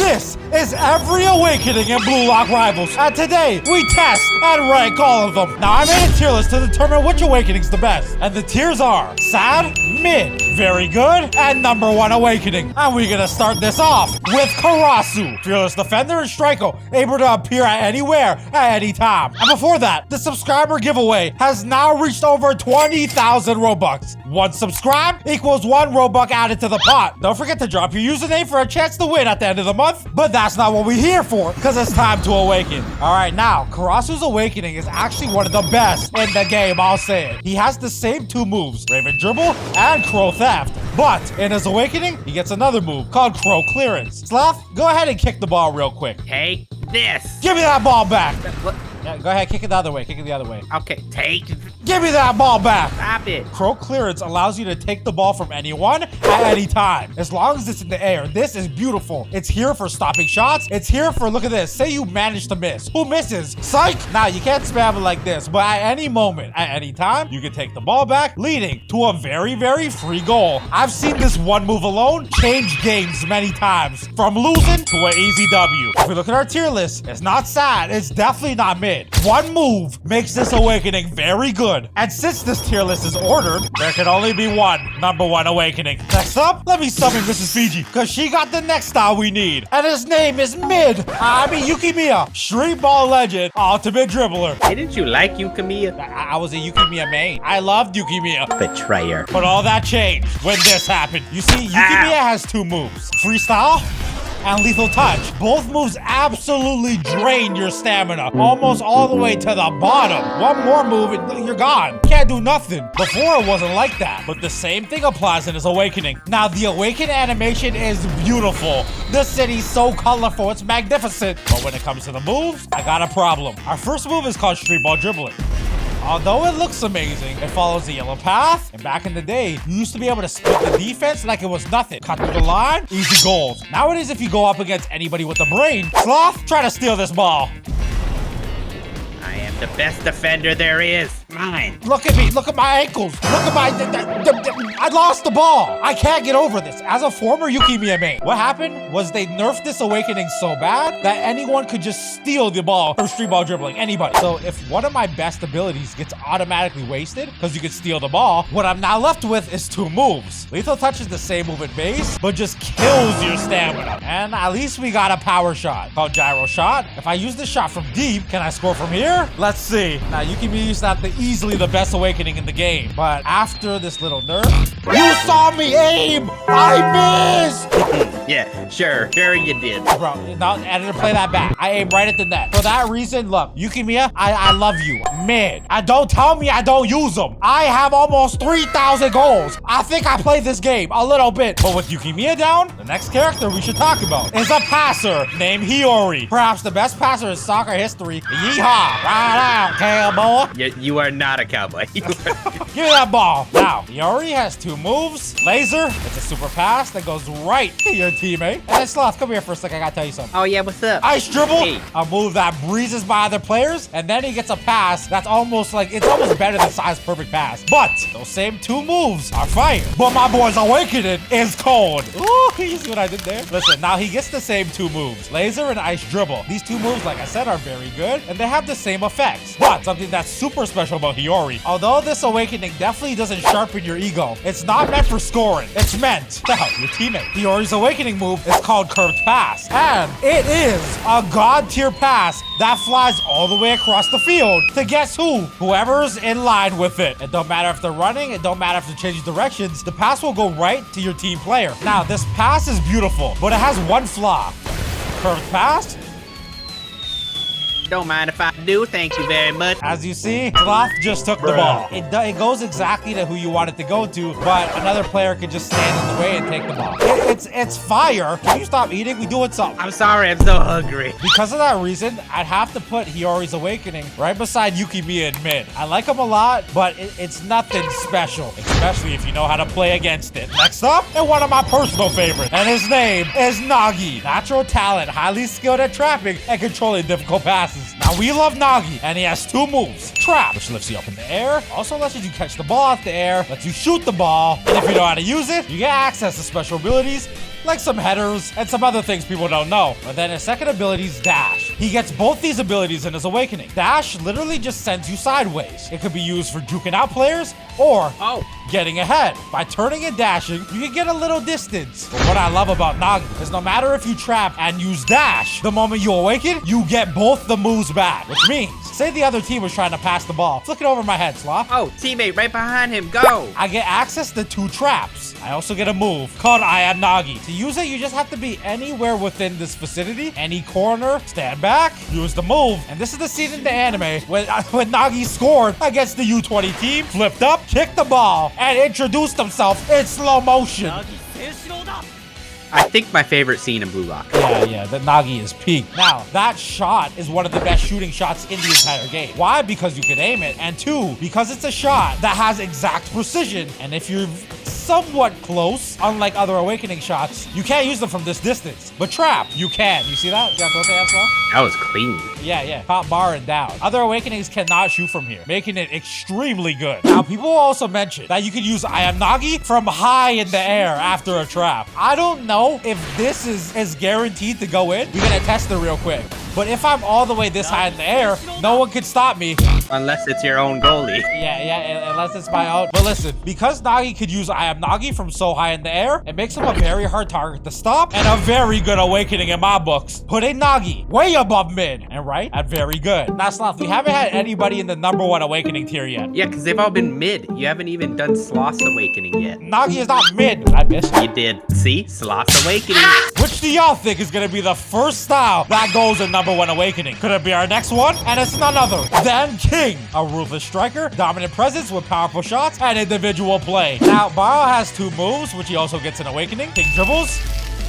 This is every awakening in Blue Lock Rivals, and today we test and rank all of them. Now I made a tier list to determine which awakening's the best, and the tiers are sad, mid, very good, and number 1 awakening. And we're gonna start this off with Karasu, fearless defender and striker, able to appear at anywhere at any time. And before that, the subscriber giveaway has now reached over 20,000 Robux. 1 subscribe equals 1 Robux added to the pot. Don't forget to drop your username for a chance to win at the end of the month. But that's not what we're here for, because it's time to awaken. All right, now Karasu's awakening is actually one of the best in the game, I'll say it. He has the same 2 moves, Raven Dribble and Crow Theft. But in his awakening, he gets another move called Crow Clearance. Sloth, go ahead and kick the ball real quick. Take this. Give me that ball back. What? Yeah, go ahead, kick it the other way. Kick it the other way. Okay, take. Give me that ball back. Stop it. Crow Clearance allows you to take the ball from anyone at any time, as long as it's in the air. This is beautiful. It's here for stopping shots. It's here for, look at this. Say you manage to miss. Who misses? Psych. Now, you can't spam it like this, but at any moment, at any time, you can take the ball back, leading to a very, very free goal. I've seen this one move alone change games many times, from losing to an easy W. If we look at our tier list, it's not sad. It's definitely not mid. 1 move makes this awakening very good. And since this tier list is ordered, there can only be one number 1 awakening. Next up, let me summon Mrs. Fiji, because she got the next style we need. And his name is Yukimiya, Street Ball Legend, Ultimate Dribbler. Didn't you like Yukimiya? I was a Yukimiya main. I loved Yukimiya. Betrayer. But all that changed when this happened. You see, Yukimiya has 2 moves. Freestyle and Lethal Touch. Both moves absolutely drain your stamina, almost all the way to the bottom. 1 more move and you're gone. Can't do nothing. Before it wasn't like that, but the same thing applies in his awakening. Now the awaken animation is beautiful. The city's so colorful, it's magnificent. But when it comes to the moves, I got a problem. Our first move is called Street Ball Dribbling. Although it looks amazing, it follows the yellow path. And back in the day, you used to be able to split the defense like it was nothing. Cut through the line, easy goals. Nowadays, if you go up against anybody with a brain, Sloth, try to steal this ball. I am the best defender there is. Mine. Look at me. Look at my ankles. Look at my... I lost the ball. I can't get over this. As a former Yukimiya main, what happened was they nerfed this awakening so bad that anyone could just steal the ball from Street Ball Dribbling. Anybody. So if one of my best abilities gets automatically wasted because you can steal the ball, what I'm now left with is 2 moves. Lethal Touch is the same move in base, but just kills your stamina. And at least we got a power shot called Gyro Shot. If I use this shot from deep, can I score from here? Let's see. Now, Yukimiya used to have easily the best awakening in the game. But after this little nerf, you saw me aim! I missed! Yeah, sure you did. Bro, no, I didn't play that back. I aimed right at the net. For that reason, look, Yukimiya, I love you. Man, don't tell me I don't use them. I have almost 3,000 goals. I think I played this game a little bit. But with Yukimiya down, the next character we should talk about is a passer named Hiyori. Perhaps the best passer in soccer history. Yeehaw! Right out, cowboy. You are not a cowboy. Give me that ball. Now, Hiyori has 2 moves. Laser, it's a super pass that goes right to your teammate. And then Sloth, come here for a second. I gotta tell you something. Oh, yeah, what's up? Ice Dribble, Hey. a move that breezes by other players, and then he gets a pass that's almost like, it's almost better than Size Perfect Pass. But those same 2 moves are fire. But my boy's awakening is cold. Ooh, you see what I did there? Listen, now he gets the same 2 moves, Laser and Ice Dribble. These 2 moves, like I said, are very good, and they have the same effects. But something that's super special about Hiyori, although this awakening definitely doesn't sharpen your ego, it's not meant for scoring. It's meant to help your teammate. Hiyori's awakening move is called Curved Pass, and it is a god tier pass that flies all the way across the field to guess who? Whoever's in line with it. It don't matter if they're running, it don't matter if they're changing directions, the pass will go right to your team player. Now, this pass is beautiful, but it has one flaw. Curved pass? Don't mind if I do, thank you very much. As you see, Sloth just took the ball. It goes exactly to who you want it to go to, but another player could just stand in the way and take the ball. It's fire. Can you stop eating? We doing something. I'm sorry, I'm so hungry. Because of that reason, I'd have to put Hiyori's Awakening right beside Yukimiya in mid. I like him a lot, but it's nothing special, especially if you know how to play against it. Next up, and one of my personal favorites, and his name is Nagi. Natural talent, highly skilled at trapping and controlling difficult passes. Now, we love Nagi, and he has 2 moves. Trap, which lifts you up in the air, also lets you catch the ball out the air, lets you shoot the ball, and if you know how to use it, you get access to special abilities like some headers and some other things people don't know. But then his second ability is Dash. He gets both these abilities in his awakening. Dash literally just sends you sideways. It could be used for juking out players or getting ahead. By turning and dashing, you can get a little distance. But what I love about Nagi is no matter if you trap and use Dash, the moment you awaken, you get both the moves back. Which means, say the other team was trying to pass the ball. Flick it over my head, Sloth. Oh, teammate right behind him. Go. I get access to 2 traps. I also get a move called I Am Nagi. To use it, you just have to be anywhere within this vicinity. Any corner, stand back, use the move. And this is the scene in the anime when Nagi scored against the U20 team, flipped up, kicked the ball, and introduced himself in slow motion. I think my favorite scene in Blue Lock. Yeah, the Nagi is peak. Now, that shot is one of the best shooting shots in the entire game. Why? Because you can aim it. And 2, because it's a shot that has exact precision. And if you're somewhat close, unlike other awakening shots, you can't use them from this distance. But trap, you can. You see that? You got close as well? That was clean. Yeah. Top bar and down. Other awakenings cannot shoot from here, making it extremely good. Now, people also mention that you can use I Am Nagi from high in the air after a trap. I don't know if this is guaranteed to go in. We're gonna test it real quick. But if I'm all the way this high in the air, no one can stop me. Unless it's your own goalie. Yeah, unless it's my own. But listen, because Nagi could use I Am Nagi from so high in the air, it makes him a very hard target to stop and a very good awakening in my books. Putting Nagi way above mid and right at very good. Now, Sloth, we haven't had anybody in the #1 awakening tier yet. Yeah, because they've all been mid. You haven't even done Sloth's awakening yet. Nagi is not mid. I missed. You did. See? Sloth's awakening. Which do y'all think is gonna be the first style that goes in #1 awakening? Could it be our next one? And it's none other than King, a ruthless striker, dominant presence with powerful shots and individual play. Now, Barrow has 2 moves, which he also gets in awakening. King dribbles.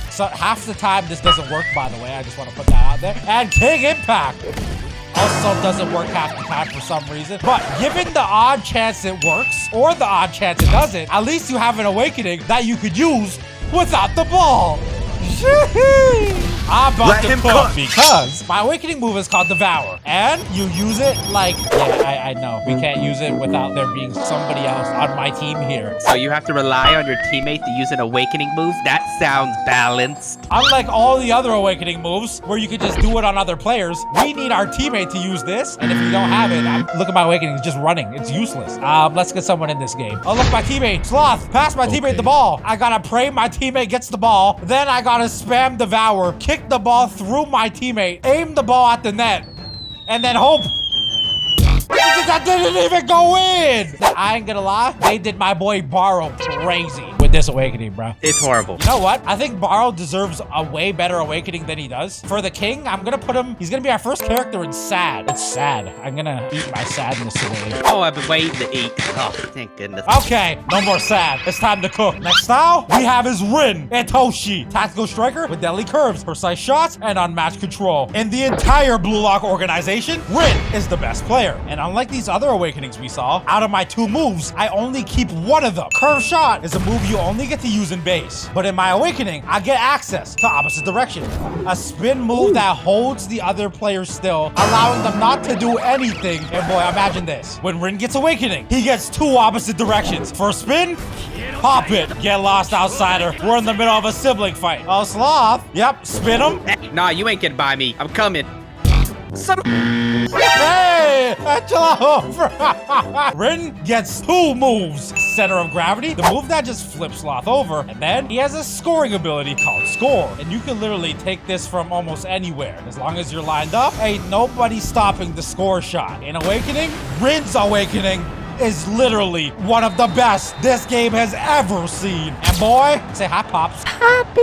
So half the time this doesn't work, by the way. I just want to put that out there. And King impact also doesn't work half the time for some reason. But given the odd chance it works or the odd chance it doesn't, at least you have an awakening that you could use without the ball. I'm about to cook because my awakening move is called Devour. And you use it like, yeah, I know. We can't use it without there being somebody else on my team here. So you have to rely on your teammate to use an awakening move? That sounds balanced. Unlike all the other awakening moves where you could just do it on other players, we need our teammate to use this. And if you don't have it, look at my awakening, it's just running. It's useless. Let's get someone in this game. Oh, look, my teammate. Sloth, pass my teammate the ball. I gotta pray my teammate gets the ball. Then I gotta spam Devour, kick the ball through my teammate, aim the ball at the net, and then hope. That didn't even go in. I ain't gonna lie, they did my boy Barrow crazy with this awakening, bro. It's horrible. You know what? I think Barrow deserves a way better awakening than he does. For the King, I'm gonna put him, he's gonna be our first character in Sad. It's sad. I'm gonna eat my sadness away. Oh, I've been waiting to eat. Oh, thank goodness. Okay, no more sad. It's time to cook. Next style we have is Rin Itoshi. Tactical striker with deadly curves, precise shots, and unmatched control. In the entire Blue Lock organization, Rin is the best player. And unlike these other awakenings we saw, out of my 2 moves, I only keep one of them. Curve shot is a move you only get to use in base. But in my awakening, I get access to opposite direction. A spin move that holds the other player still, allowing them not to do anything. And boy, imagine this. When Rin gets awakening, he gets 2 opposite directions. For a spin, pop it. Get lost, outsider. We're in the middle of a sibling fight. Oh, Sloth. Yep, spin him. Nah, you ain't getting by me. I'm coming. Hey, Angela! Rin gets 2 moves. Center of gravity, the move that just flips Sloth over. And then he has a scoring ability called Score. And you can literally take this from almost anywhere. As long as you're lined up, ain't nobody stopping the score shot. In Awakening, Rin's Awakening is literally one of the best this game has ever seen. And boy, say hi, Pops. Happy.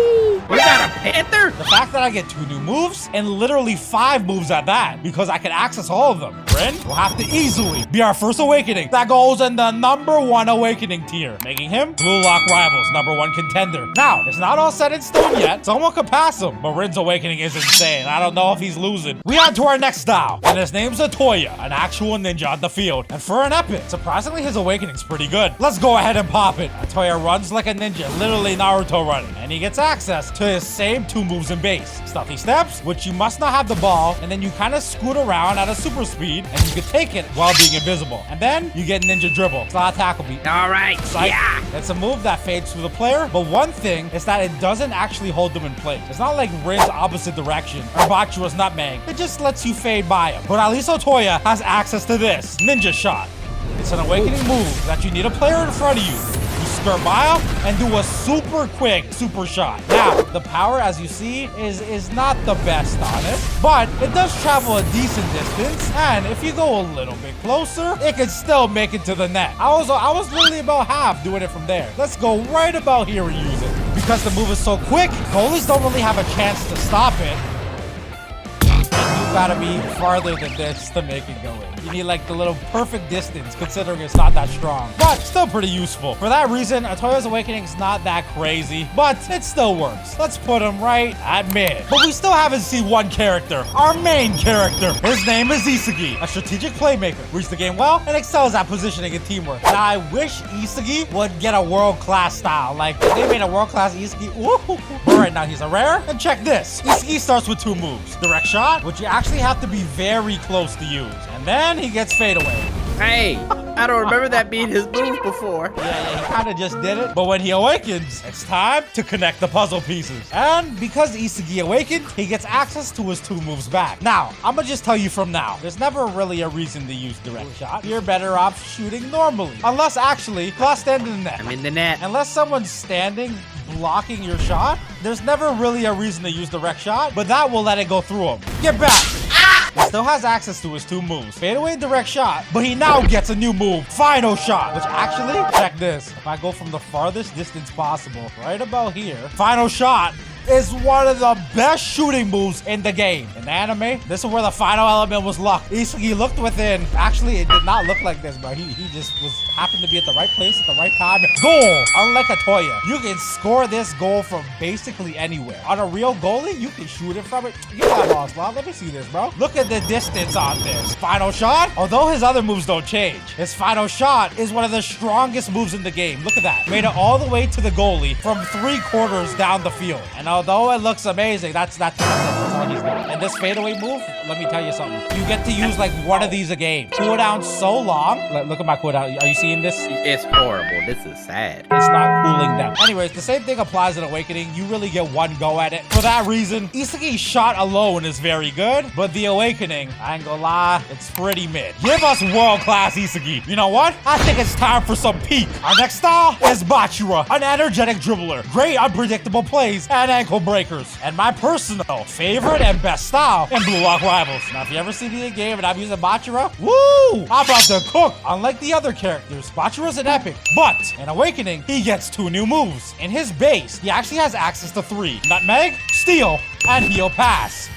We got a panther? The fact that I get 2 new moves and literally 5 moves at that because I can access all of them. Rin will have to easily be our first awakening that goes in the #1 awakening tier, making him Blue Lock Rivals #1 contender. Now, it's not all set in stone yet. Someone could pass him, but Rin's awakening is insane. I don't know if he's losing. We on to our next style, and his name's Atoya, an actual ninja on the field. And for an epic, it's a surprisingly, his awakening's pretty good. Let's go ahead and pop it. Atoya runs like a ninja, literally Naruto running. And he gets access to his same 2 moves in base. Stealthy steps, which you must not have the ball, and then you kind of scoot around at a super speed, and you can take it while being invisible. And then you get ninja dribble. It's not a tackle beat. All right, yeah. It's a move that fades through the player, but one thing is that it doesn't actually hold them in place. It's not like Rin's opposite direction or Bachira's nutmeg. It just lets you fade by him. But at least Atoya has access to this ninja shot. It's an awakening move that you need a player in front of you. You skirt by him and do a super quick super shot. Now, the power, as you see, is not the best on it, but it does travel a decent distance, and if you go a little bit closer, it can still make it to the net. I was literally about half doing it from there. Let's go right about here and use it. Because the move is so quick, goalies don't really have a chance to stop it. You gotta be farther than this to make it go in. You need like the little perfect distance, considering it's not that strong, but still pretty useful. For that reason, Atoya's awakening is not that crazy, but it still works. Let's put him right at mid. But we still haven't seen one character, our main character. His name is Isugi, a strategic playmaker, reads the game well and excels at positioning and teamwork. Now, I wish Isugi would get a world-class style. Like, if they made a world-class Isugi, ooh. But right now, he's a rare, and check this. Isugi starts with 2 moves. Direct shot, which you actually have to be very close to use, and then he gets fade away. Hey, I don't remember that being his move before. Yeah, he kind of just did it. But when he awakens, it's time to connect the puzzle pieces. And because Isugi awakened, he gets access to his 2 moves back. Now, I'm gonna just tell you from now, there's never really a reason to use direct shot. You're better off shooting normally. Unless actually, class stand in the net. I'm in the net. Unless someone's standing blocking your shot, there's never really a reason to use direct shot, but that will let it go through him. Get back! He still has access to his 2 moves. Fade away and direct shot, but he now gets a new move, final shot, which actually, check this. If I go from the farthest distance possible, right about here, final shot is one of the best shooting moves in the game. In the anime, this is where the final element was locked. Isugi looked within. Actually, it did not look like this, bro. He just happened to be at the right place at the right time. Goal! Unlike Atoya, you can score this goal from basically anywhere. On a real goalie, you can shoot it from it. Get that ball, bro. Let me see this, bro. Look at the distance on this. Final shot, although his other moves don't change, his final shot is one of the strongest moves in the game. Look at that. Made it all the way to the goalie from 3/4 down the field. And although it looks amazing, that's all he's got. And this fadeaway move, let me tell you something. You get to use like one of these a game. Cooldown so long. Look at my cooldown. Are you seeing this? It's horrible. This is sad. It's not cooling down. Anyways, the same thing applies in Awakening. You really get one go at it. For that reason, Isugi's shot alone is very good, but the Awakening, I ain't gonna lie, it's pretty mid. Give us world-class Isugi. You know what? I think it's time for some peak. Our next style is Bachira, an energetic dribbler. Great unpredictable plays and ankle breakers. And my personal favorite and best style in Blue Lock Rivals. Now, if you ever see me in game and I'm using Bachira, woo! I'm about to cook. Unlike the other characters, Bachira's an epic, but in Awakening, he gets 2 new moves. In his base, he actually has access to 3. Nutmeg, Steal, and Heal Pass.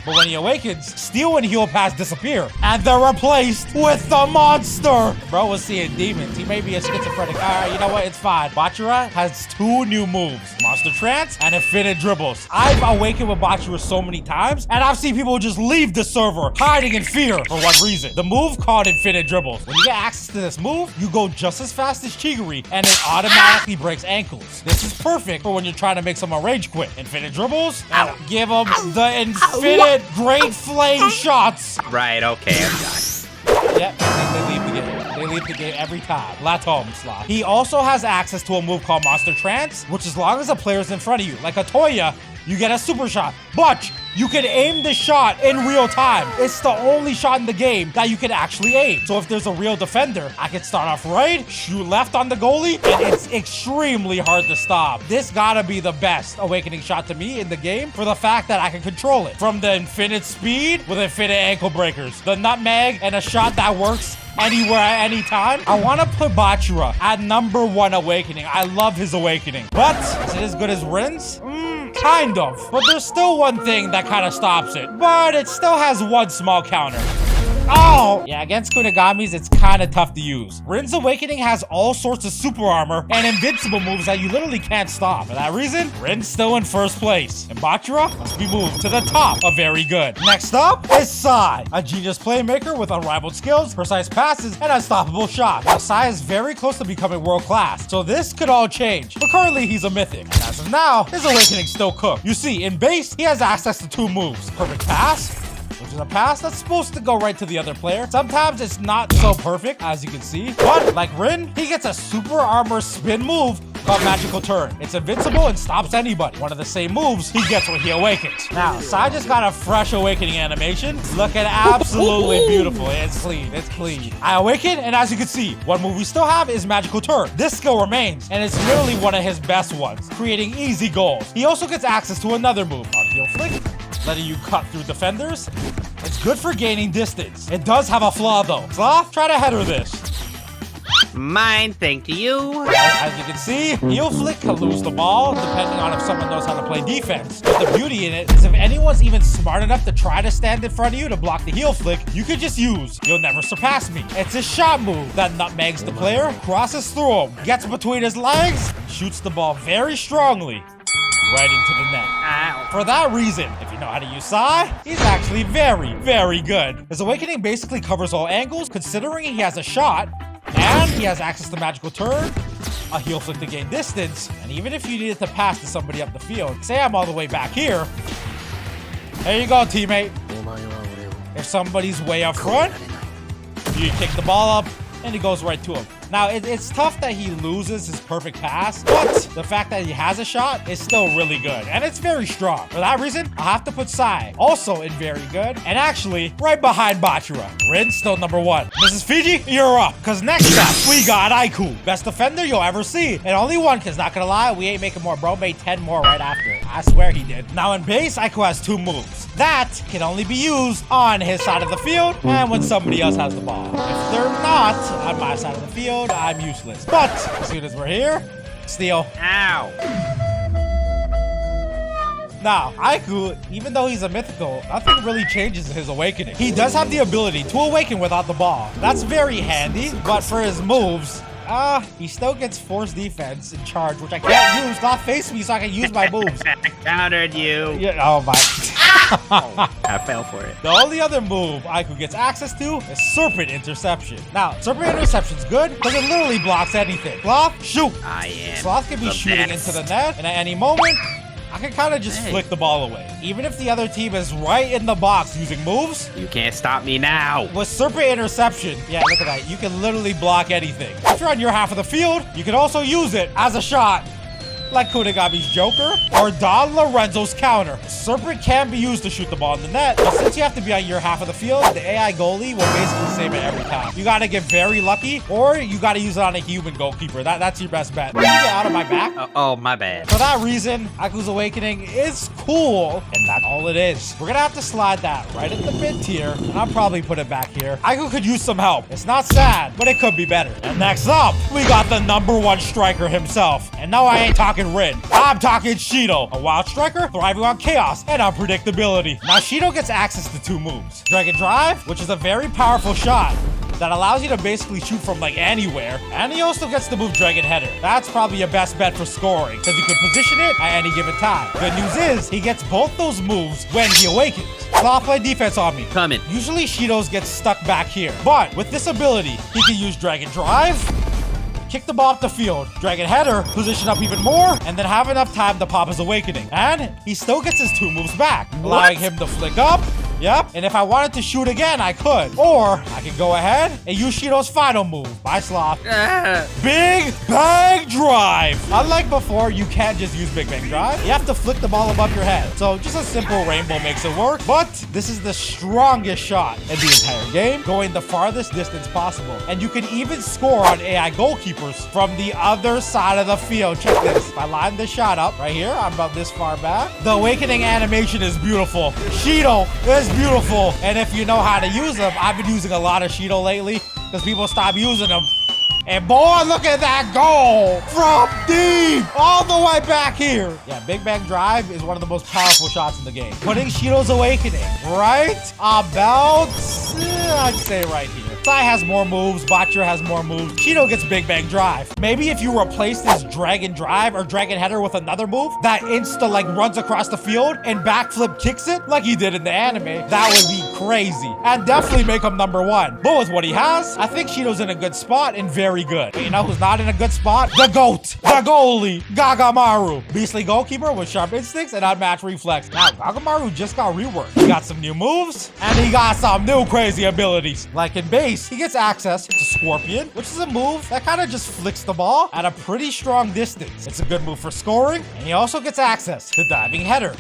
But when he awakens, Steal and Heal Pass disappear, and they're replaced with the monster. Bro was seeing demons. He may be a schizophrenic. All right, you know what? It's fine. Bachira has 2 new moves, Monster Trance and Infinite Dribbles. I've awakened with Bachira so many times, and I've seen people just leave the server, hiding in fear for one reason. The move called Infinite Dribbles. When you get access to this move, you go just as fast as Chigiri, and it automatically breaks ankles. This is perfect for when you're trying to make someone rage quit. Infinite Dribbles, and give them the infinite great flame shots. Right, okay, I'm done. Yep, they leave the game. They leave the game every time. Latom slot. He also has access to a move called Monster Trance, which as long as a player's in front of you, like Atoya, you get a super shot. But you can aim the shot in real time. It's the only shot in the game that you can actually aim. So if there's a real defender, I can start off right, shoot left on the goalie, and it's extremely hard to stop. This gotta be the best Awakening shot to me in the game for the fact that I can control it. From the infinite speed with infinite ankle breakers, the nutmeg, and a shot that works anywhere at any time. I want to put Bachira at #1 Awakening. I love his Awakening. But is it as good as Rin's? Kind of. But there's still one thing that kind of stops it. But it still has one small counter. Oh! Yeah, against Kunigami's, it's kind of tough to use. Rin's Awakening has all sorts of super armor and invincible moves that you literally can't stop. For that reason, Rin's still in first place. And Bachira must be moved to the top of very good. Next up is Sai, a genius playmaker with unrivaled skills, precise passes, and unstoppable shots. Now, Sai is very close to becoming world class, so this could all change. But currently, he's a mythic. And as of now, his Awakening's still cooked. You see, in base, he has access to 2 moves. Perfect pass, which is a pass that's supposed to go right to the other player. Sometimes it's not so perfect, as you can see. But like Rin, he gets a super armor spin move called Magical Turn. It's invincible and stops anybody. One of the same moves he gets when he awakens. Now, Sai just got a fresh awakening animation. Looking absolutely beautiful. It's clean. It's clean. I awaken, and as you can see, one move we still have is Magical Turn. This skill remains, and it's literally one of his best ones, creating easy goals. He also gets access to another move, Heel Flick, letting you cut through defenders. It's good for gaining distance. It does have a flaw though. Sloth, try to header this. Mine, thank you. As you can see, Heel Flick can lose the ball, depending on if someone knows how to play defense. But the beauty in it is if anyone's even smart enough to try to stand in front of you to block the Heel Flick, you could just use You'll Never Surpass Me. It's a shot move that nutmegs the player, crosses through him, gets between his legs, and shoots the ball very strongly right into the net. Ow. For that reason, if you know how to use Sai, he's actually very, very good. His Awakening basically covers all angles, considering he has a shot, and he has access to Magical Turn, a Heel Flick to gain distance, and even if you needed to pass to somebody up the field, say I'm all the way back here, there you go, teammate. If somebody's way up front, you kick the ball up, and it goes right to him. Now, it's tough that he loses his perfect pass, but the fact that he has a shot is still really good, and it's very strong. For that reason, I'll have to put Sai also in very good, and actually, right behind Bachira. Rin's still number 1. Mrs. Fiji, you're up, because next up, we got Aiku. Best defender you'll ever see, and only one, because not gonna lie, we ain't making more, bro. Made 10 more right after. I swear he did. Now, in base, Aiku has 2 moves. That can only be used on his side of the field, and when somebody else has the ball. If they're not on my side of the field, I'm useless. But as soon as we're here, steal. Ow. Now, Aiku, even though he's a mythical, nothing really changes in his awakening. He does have the ability to awaken without the ball. That's very handy, but for his moves, he still gets force defense and charge, which I can't use. Not face me so I can use my moves. I countered you. Yeah, oh my. I fell for it. The only other move Aiku gets access to is Serpent Interception. Now, Serpent Interception's good because it literally blocks anything. Sloth, shoot. I am. Sloth can be the shooting best. into the net, and at any moment, I can kind of just flick the ball away. Even if the other team is right in the box using moves, You can't stop me now. with Serpent Interception, yeah, look at that. You can literally block anything. If you're on your half of the field, you can also use it as a shot, like Kunigami's Joker or Don Lorenzo's counter. Serpent can be used to shoot the ball in the net, but since you have to be on your half of the field, the AI goalie will basically save it every time. You gotta get very lucky, or you gotta use it on a human goalkeeper. That's your best bet. Can you get out of my back? Oh, my bad. For that reason, Aiku's Awakening is cool, and that's all it is. We're gonna have to slide that right at the mid tier, and I'll probably put it back here. Aiku could use some help. It's not sad, but it could be better. And next up, we got the #1 striker himself. And no, I ain't talking Rin. I'm talking Shido, a wild striker thriving on chaos and unpredictability. Now, Shido gets access to 2 moves. Dragon Drive, which is a very powerful shot that allows you to basically shoot from like anywhere. And he also gets the move Dragon Header. That's probably your best bet for scoring, because you can position it at any given time. Good news is, he gets both those moves when he awakens. Sloth, play defense on me. Coming. Usually Shido's gets stuck back here, but with this ability, he can use Dragon Drive, kick the ball up the field, Dragon Header, position up even more, and then have enough time to pop his Awakening. And he still gets his 2 moves back, allowing him to flick up. Yep, and if I wanted to shoot again, I could. Or I could go ahead and use Shido's final move. Bye, Sloth. Big Bang Drive. Unlike before, you can't just use Big Bang Drive. You have to flick the ball above your head. So just a simple rainbow makes it work. But this is the strongest shot in the entire game, going the farthest distance possible. And you can even score on AI goalkeepers from the other side of the field. Check this. If I line this shot up right here, I'm about this far back. The Awakening animation is beautiful. Shido is beautiful. And if you know how to use them, I've been using a lot of Shido lately because people stop using them. And boy, look at that goal from deep all the way back here. Yeah, Big Bang Drive is one of the most powerful shots in the game. Putting Shido's Awakening right about, I'd say right here. Sai has more moves, Bachira has more moves. Shido gets Big Bang Drive. Maybe if you replace this Dragon Drive or Dragon Header with another move that insta like runs across the field and backflip kicks it like he did in the anime, that would be crazy and definitely make him number one. But with what he has, I think Shido's in a good spot and very good. But you know who's not in a good spot? The GOAT, the goalie, Gagamaru. Beastly goalkeeper with sharp instincts and unmatched reflex. Now, Gagamaru just got reworked. He got some new moves and he got some new crazy abilities. Like in base, he gets access to Scorpion, which is a move that kind of just flicks the ball at a pretty strong distance. It's a good move for scoring, and he also gets access to Diving Header.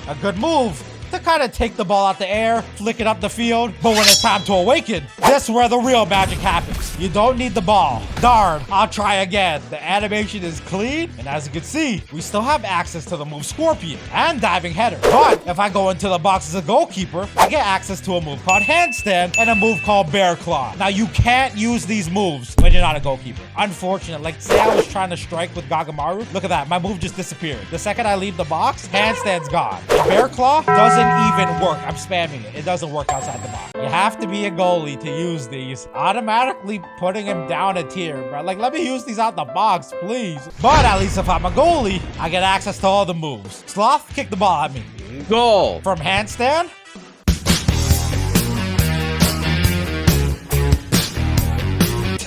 A good move to kind of take the ball out the air, flick it up the field, but when it's time to awaken, that's where the real magic happens. You don't need the ball. Darn, I'll try again. The animation is clean, and as you can see, we still have access to the move Scorpion and Diving Header. But if I go into the box as a goalkeeper, I get access to a move called Handstand and a move called Bear Claw. Now, you can't use these moves when you're not a goalkeeper. Unfortunate, like say I was trying to strike with Gagamaru, look at that, my move just disappeared. The second I leave the box, Handstand's gone. Bear Claw doesn't even work. I'm spamming it. It doesn't work outside the box. You have to be a goalie to use these. Automatically putting him down a tier, bro. Like, let me use these out the box, please. But at least if I'm a goalie, I get access to all the moves. Sloth, kick the ball at me. Goal. From handstand.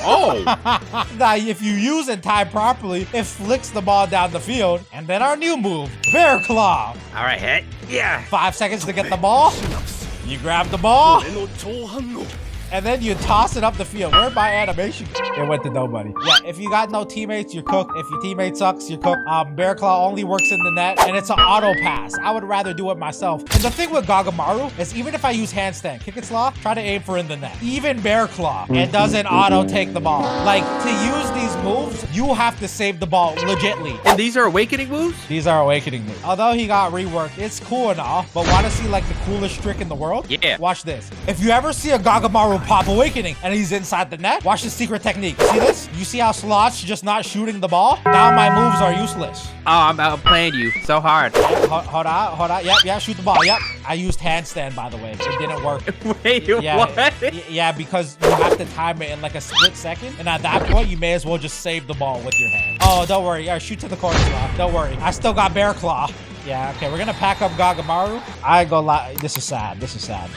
Oh. Now, if you use and time properly, it flicks the ball down the field. And then our new move, Bear Claw. All right, hit. Yeah. 5 seconds to get the ball. You grab the ball. And then you toss it up the field. Where'd my animation go? It went to nobody. Yeah, if you got no teammates, you're cooked. If your teammate sucks, you're cooked. Bear Claw only works in the net, and it's an auto pass. I would rather do it myself. And the thing with Gagamaru is even if I use handstand, kick it slow, try to aim for in the net. Even Bear Claw, it doesn't auto take the ball. Like, to use these moves, you have to save the ball legitly. And these are awakening moves? These are awakening moves. Although he got reworked, it's cool and all, but want to see like the coolest trick in the world? Yeah. Watch this. If you ever see a Gagamaru pop awakening and he's inside the net, watch the secret technique. See this? You see how Sloth's just not shooting the ball? Now my moves are useless. Oh, I'm outplaying you so hard. Hold on. Yep, shoot the ball. Yep. I used handstand, by the way. It didn't work. Wait, yeah, what? Yeah, because you have to time it in like a split second. And at that point, you may as well just save the ball with your hand. Oh, don't worry. Yeah, shoot to the corner, Sloth. Don't worry. I still got Bear Claw. Yeah, okay, we're gonna pack up Gagamaru. I go lie. This is sad.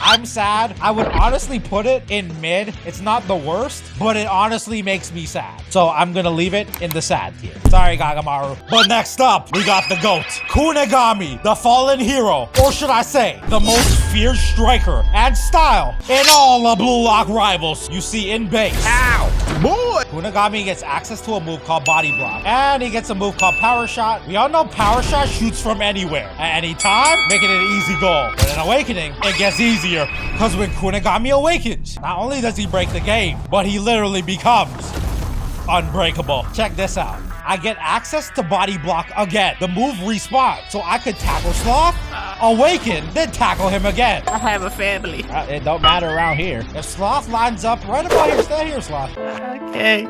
I'm sad. I would honestly put it in mid. It's not the worst, but it honestly makes me sad. So I'm gonna leave it in the sad tier. Sorry, Gagamaru. But next up, we got the GOAT. Kunigami, the fallen hero. Or should I say, the most feared striker and style in all the Blue Lock rivals you see in base. Ow! Boy! Kunigami gets access to a move called Body Block. And he gets a move called Power Shot. We all know Power Shot shoots from anywhere, at any time, making it an easy goal. But in Awakening, it gets easier, because when Kunigami awakens, not only does he break the game, but he literally becomes unbreakable. Check this out. I get access to Body Block again. The move respawns, so I could tackle Sloth, awaken, then tackle him again. I have a family. It don't matter around here. If Sloth lines up right about here, stay here, Sloth. Okay.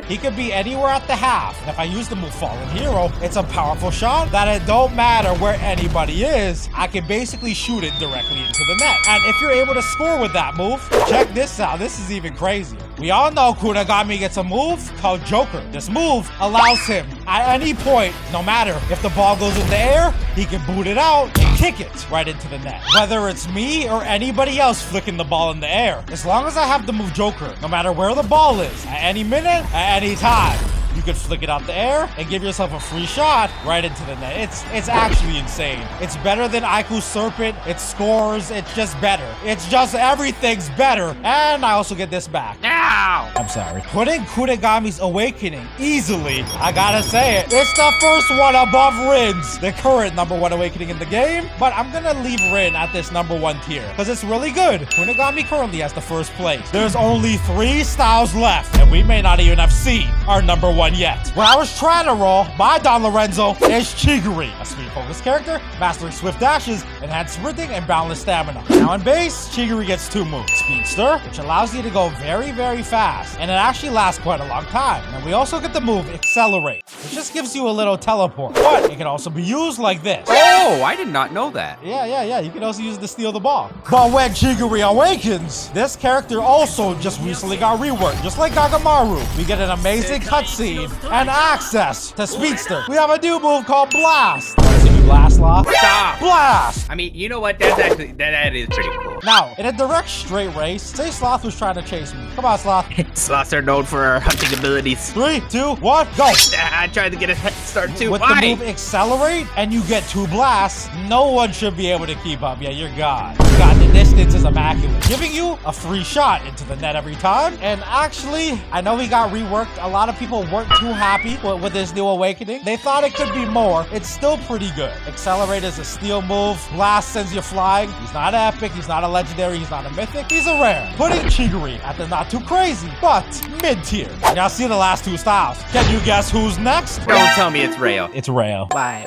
He could be anywhere at the half. And if I use the move Fallen Hero, it's a powerful shot that it don't matter where anybody is. I can basically shoot it directly into the net. And if you're able to score with that move, check this out. This is even crazier. We all know Kunigami gets a move called Joker. This move allows him at any point, no matter if the ball goes in the air, he can boot it out and kick it right into the net. Whether it's me or anybody else flicking the ball in the air, as long as I have the move Joker, no matter where the ball is, at any minute, at any time, you could flick it out the air and give yourself a free shot right into the net. It's actually insane. It's better than Aiku's Serpent. It scores. It's just better. It's just everything's better. And I also get this back. Ow! I'm sorry. Putting Kunigami's Awakening easily, I gotta say it. It's the first one above Rin's, the current #1 Awakening in the game. But I'm gonna leave Rin at this #1 tier because it's really good. Kunigami currently has the first place. There's only 3 styles left, and we may not even have seen our #1 one yet. When I was trying to roll, my Don Lorenzo is Chigiri, a speed-focused character, mastering swift dashes, enhanced sprinting, and boundless stamina. Now in base, Chigiri gets 2 moves. Speedster, which allows you to go very, very fast, and it actually lasts quite a long time. And we also get the move Accelerate, which just gives you a little teleport, but it can also be used like this. Oh, I did not know that. Yeah, you can also use it to steal the ball. But when Chigiri awakens, this character also just recently got reworked, just like Gagamaru. We get an amazing cutscene and access to Speedster. We have a new move called Blast. Wanna see me blast, Sloth? Stop. Blast! I mean, you know what? That's actually, that is pretty cool. Now, in a direct straight race, say Sloth was trying to chase me. Come on, Sloth. Sloths are known for our hunting abilities. 3, 2, 1, go! I tried to get a head start too. With Why? the move Accelerate, and you get 2 blasts, no one should be able to keep up. Yeah, you're God. God, the distance is immaculate. Giving you a free shot into the net every time. And actually, I know he got reworked. A lot of people weren't too happy with this new awakening. They thought it could be more. It's still pretty good. Accelerate is a steal move. Blast sends you flying. He's not epic. He's not a legendary. He's not a mythic. He's a rare. Putting Chigiri at the not too crazy, but mid-tier. Y'all see the last 2 styles. Can you guess who's next? Don't tell me it's Rayo. It's Rayo. Why?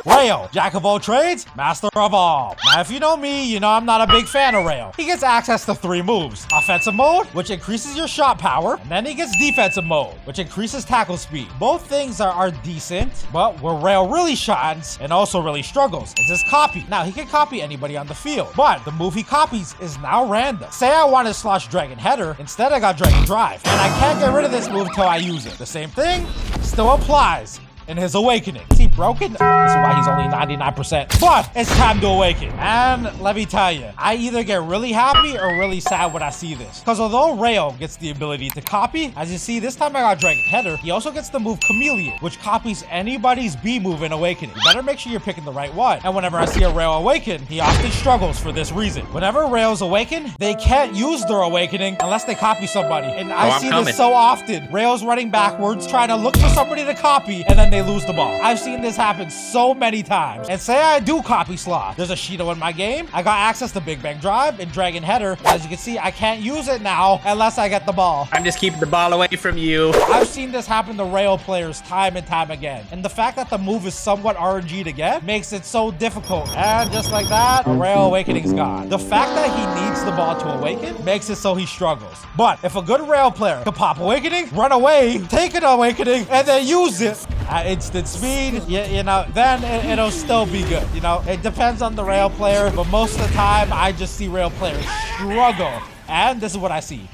Rayo, jack of all trades, master of all. Now, if you know me, you know I'm not a big fan of Rayo. He gets access to 3 moves. Offensive mode, which increases your shot power, and then he gets defensive mode, which increases tackle speed. Both things are decent, but where Rayo really shines and also really struggles is his copy. Now, he can copy anybody on the field, but the move he copies is now random. Say I wanted to slash Dragon Header, instead I got Dragon Drive, and I can't get rid of this move until I use it. The same thing still applies in his awakening. Is he broken? This is why he's only 99%. But it's time to awaken. And let me tell you, I either get really happy or really sad when I see this. Because although Rayo gets the ability to copy, as you see, this time I got Dragon Header, he also gets the move Chameleon, which copies anybody's B move in awakening. You better make sure you're picking the right one. And whenever I see a Rayo awaken, he often struggles for this reason. Whenever Rayo's awaken, they can't use their awakening unless they copy somebody. And I see this so often. Rayo's running backwards, trying to look for somebody to copy, and then they lose the ball. I've seen this happen so many times. And say I do copy Sloth. There's a Shido in my game. I got access to Big Bang Drive and Dragon Header. As you can see, I can't use it now unless I get the ball. I'm just keeping the ball away from you. I've seen this happen to Rayo players time and time again. And the fact that the move is somewhat RNG to get makes it so difficult. And just like that, Rayo Awakening's gone. The fact that he needs the ball to awaken makes it so he struggles. But if a good Rayo player can pop Awakening, run away, take an Awakening, and then use it at instant speed, you know, then it'll still be good. You know, it depends on the Rail player, but most of the time, I just see Rail players struggle. And this is what I see.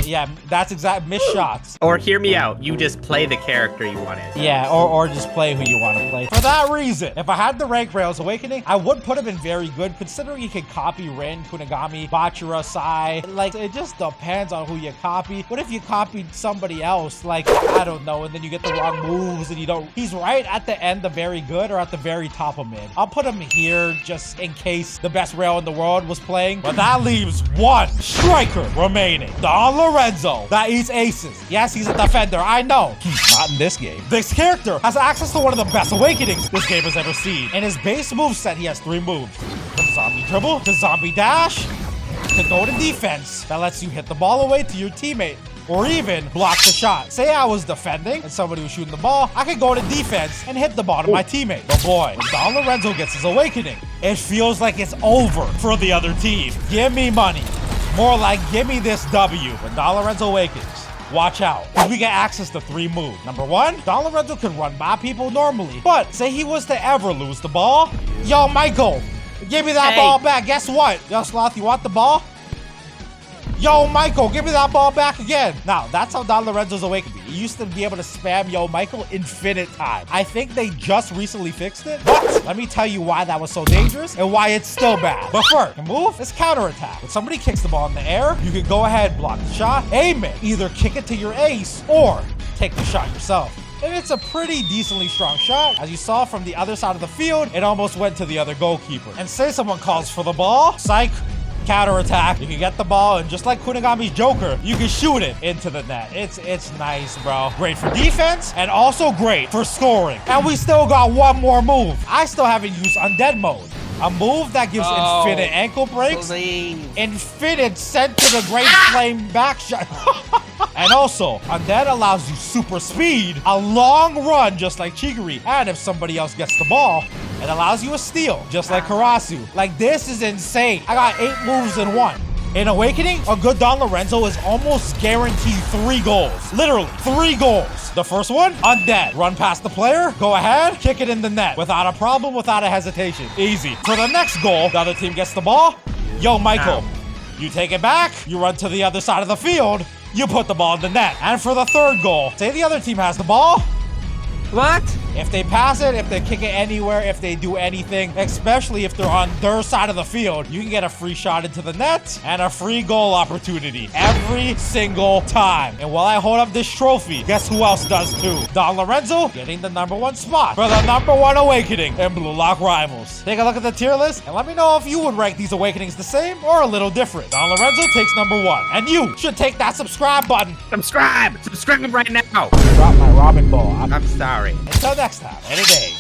Yeah, that's exact missed shots. Or hear me out, you just play the character you wanted. Yeah, or just play who you want to play. For that reason, if I had the rank Rail's Awakening, I would put him in very good, considering he can copy Rin, Kunigami, Bachira, Sai. Like, it just depends on who you copy. What if you copied somebody else, like, I don't know, and then you get the wrong moves and you don't... He's right at the end of very good or at the very top of mid. I'll put him here just in case the best Rail in the world was playing. But that leaves one striker remaining. Don Lorenzo that eats aces. Yes, he's a defender. I know. He's not in this game. This character has access to one of the best awakenings this game has ever seen. In his base moveset, he has 3 moves. From zombie dribble to zombie dash to golden defense that lets you hit the ball away to your teammate or even block the shot. Say I was defending and somebody was shooting the ball, I could go to defense and hit the ball to my teammate. But boy, when Don Lorenzo gets his awakening, it feels like it's over for the other team. Give me money. More like, give me this W. When Don Lorenzo awakens, watch out, because we get access to 3 moves. Number 1, Don Lorenzo can run by people normally, but say he was to ever lose the ball. Yo, Michael, give me that ball back. Guess what? Yo, Sloth, you want the ball? Yo, Michael, give me that ball back again. Now, that's how Don Lorenzo's awakening. He used to be able to spam Yo, Michael infinite time. I think they just recently fixed it, but let me tell you why that was so dangerous and why it's still bad. But first, the move is counterattack. When somebody kicks the ball in the air, you can go ahead, block the shot, aim it, either kick it to your ace or take the shot yourself. And it's a pretty decently strong shot. As you saw from the other side of the field, it almost went to the other goalkeeper. And say someone calls for the ball, psych, counterattack. You can get the ball, and just like Kunigami's Joker, you can shoot it into the net. It's nice, bro. Great for defense, and also great for scoring. And we still got one more move. I still haven't used Undead Mode. A move that gives infinite ankle breaks, infinite sent to the great flame back shot. And also, Undead allows you super speed, a long run just like Chigiri, and if somebody else gets the ball, it allows you a steal just like Karasu. Like, this is insane. I got 8 moves in 1. In Awakening, a good Don Lorenzo is almost guaranteed 3 goals. Literally, 3 goals. The first one, Undead. Run past the player, go ahead, kick it in the net. Without a problem, without a hesitation. Easy. For the next goal, the other team gets the ball. Yo, Michael, you take it back, you run to the other side of the field, you put the ball in the net. And for the third goal, say the other team has the ball. What? If they pass it, if they kick it anywhere, if they do anything, especially if they're on their side of the field, you can get a free shot into the net and a free goal opportunity every single time. And while I hold up this trophy, guess who else does too? Don Lorenzo getting the #1 spot for the #1 Awakening in Blue Lock Rivals. Take a look at the tier list and let me know if you would rank these Awakenings the same or a little different. Don Lorenzo takes #1. And you should take that subscribe button. Subscribe right now. Drop my Robin ball. I'm sorry. Until next time, any day.